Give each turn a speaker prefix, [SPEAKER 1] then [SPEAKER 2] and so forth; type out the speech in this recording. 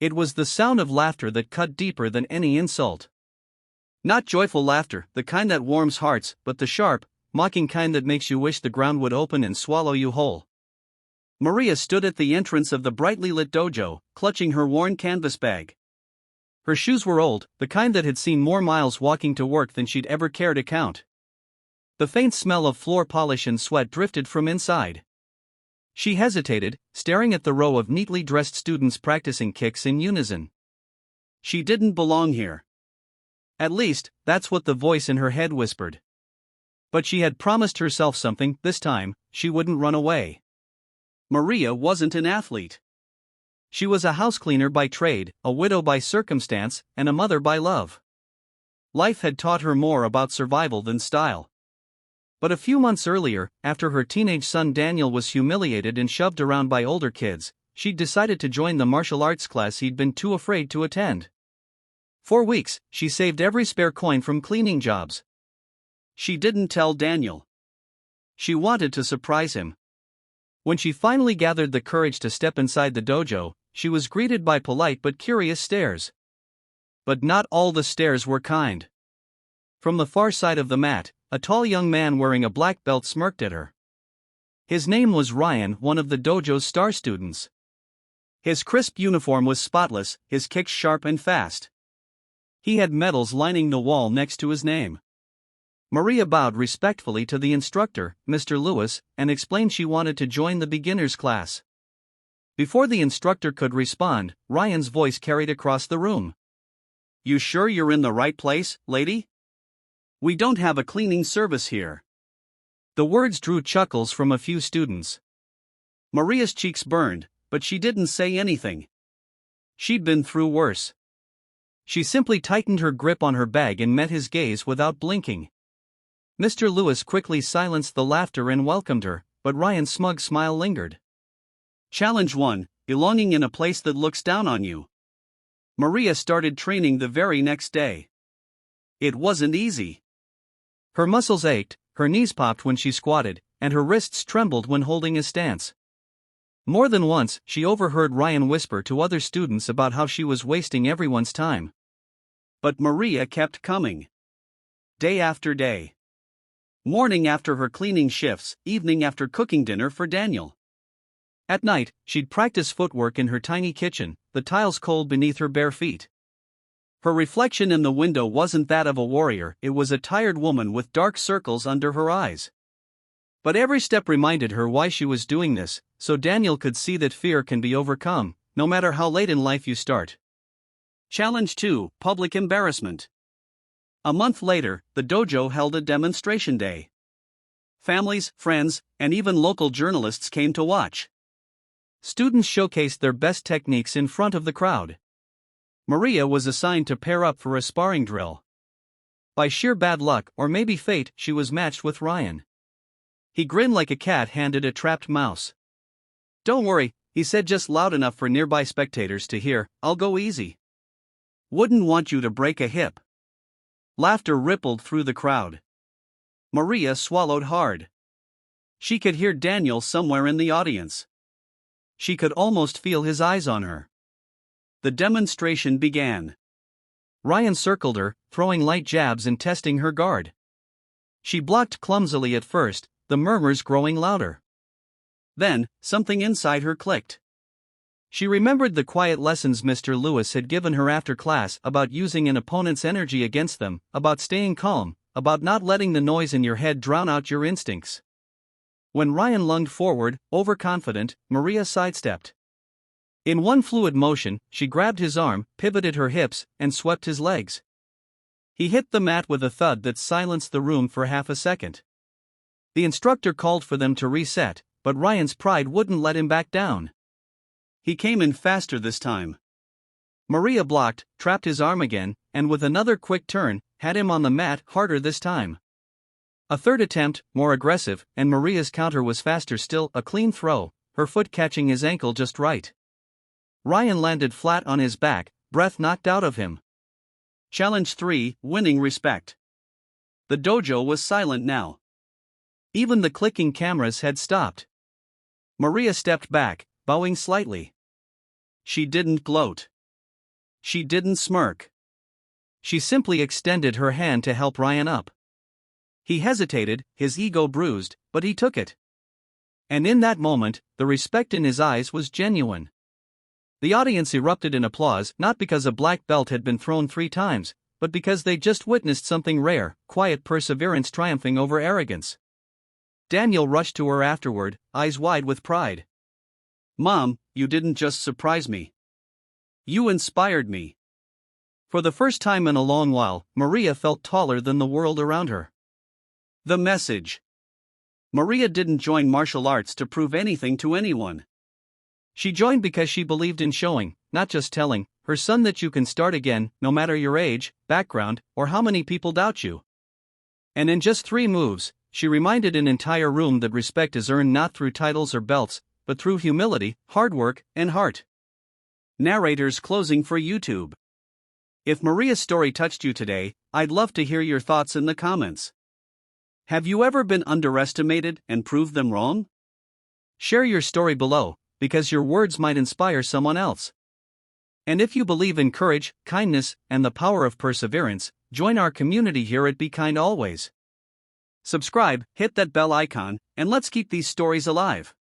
[SPEAKER 1] It was the sound of laughter that cut deeper than any insult. Not joyful laughter, the kind that warms hearts, but the sharp, mocking kind that makes you wish the ground would open and swallow you whole. Maria stood at the entrance of the brightly lit dojo, clutching her worn canvas bag. Her shoes were old, the kind that had seen more miles walking to work than she'd ever cared to count. The faint smell of floor polish and sweat drifted from inside. She hesitated, staring at the row of neatly dressed students practicing kicks in unison. She didn't belong here. At least, that's what the voice in her head whispered. But she had promised herself something. This time, she wouldn't run away. Maria wasn't an athlete. She was a house cleaner by trade, a widow by circumstance, and a mother by love. Life had taught her more about survival than style. But a few months earlier, after her teenage son Daniel was humiliated and shoved around by older kids, she'd decided to join the martial arts class he'd been too afraid to attend. For weeks, she saved every spare coin from cleaning jobs. She didn't tell Daniel. She wanted to surprise him. When she finally gathered the courage to step inside the dojo, she was greeted by polite but curious stares. But not all the stares were kind. From the far side of the mat, a tall young man wearing a black belt smirked at her. His name was Ryan, one of the dojo's star students. His crisp uniform was spotless, his kicks sharp and fast. He had medals lining the wall next to his name. Maria bowed respectfully to the instructor, Mr. Lewis, and explained she wanted to join the beginners class. Before the instructor could respond, Ryan's voice carried across the room. "You sure you're in the right place, lady? We don't have a cleaning service here." The words drew chuckles from a few students. Maria's cheeks burned, but she didn't say anything. She'd been through worse. She simply tightened her grip on her bag and met his gaze without blinking. Mr. Lewis quickly silenced the laughter and welcomed her, but Ryan's smug smile lingered. Challenge 1: Belonging in a place that looks down on you. Maria started training the very next day. It wasn't easy. Her muscles ached, her knees popped when she squatted, and her wrists trembled when holding a stance. More than once, she overheard Ryan whisper to other students about how she was wasting everyone's time. But Maria kept coming. Day after day. Morning after her cleaning shifts, evening after cooking dinner for Daniel. At night, she'd practice footwork in her tiny kitchen, the tiles cold beneath her bare feet. Her reflection in the window wasn't that of a warrior, it was a tired woman with dark circles under her eyes. But every step reminded her why she was doing this, so Daniel could see that fear can be overcome, no matter how late in life you start. Challenge 2: Public embarrassment. A month later, the dojo held a demonstration day. Families, friends, and even local journalists came to watch. Students showcased their best techniques in front of the crowd. Maria was assigned to pair up for a sparring drill. By sheer bad luck, or maybe fate, she was matched with Ryan. He grinned like a cat handed a trapped mouse. "Don't worry," he said just loud enough for nearby spectators to hear, "I'll go easy. Wouldn't want you to break a hip." Laughter rippled through the crowd. Maria swallowed hard. She could hear Daniel somewhere in the audience. She could almost feel his eyes on her. The demonstration began. Ryan circled her, throwing light jabs and testing her guard. She blocked clumsily at first, the murmurs growing louder. Then, something inside her clicked. She remembered the quiet lessons Mr. Lewis had given her after class about using an opponent's energy against them, about staying calm, about not letting the noise in your head drown out your instincts. When Ryan lunged forward, overconfident, Maria sidestepped. In one fluid motion, she grabbed his arm, pivoted her hips, and swept his legs. He hit the mat with a thud that silenced the room for half a second. The instructor called for them to reset, but Ryan's pride wouldn't let him back down. He came in faster this time. Maria blocked, trapped his arm again, and with another quick turn, had him on the mat, harder this time. A third attempt, more aggressive, and Maria's counter was faster still, a clean throw, her foot catching his ankle just right. Ryan landed flat on his back, breath knocked out of him. Challenge 3: Winning respect. The dojo was silent now. Even the clicking cameras had stopped. Maria stepped back, bowing slightly. She didn't gloat. She didn't smirk. She simply extended her hand to help Ryan up. He hesitated, his ego bruised, but he took it. And in that moment, the respect in his eyes was genuine. The audience erupted in applause, not because a black belt had been thrown 3 times, but because they just witnessed something rare, quiet perseverance triumphing over arrogance. Daniel rushed to her afterward, eyes wide with pride. "Mom, you didn't just surprise me. You inspired me." For the first time in a long while, Maria felt taller than the world around her. The message. Maria didn't join martial arts to prove anything to anyone. She joined because she believed in showing, not just telling, her son that you can start again, no matter your age, background, or how many people doubt you. And in just 3 moves, she reminded an entire room that respect is earned not through titles or belts, but through humility, hard work, and heart. Narrators closing for YouTube. If Maria's story touched you today, I'd love to hear your thoughts in the comments. Have you ever been underestimated and proved them wrong? Share your story below, because your words might inspire someone else. And if you believe in courage, kindness, and the power of perseverance, join our community here at Be Kind Always. Subscribe, hit that bell icon, and let's keep these stories alive.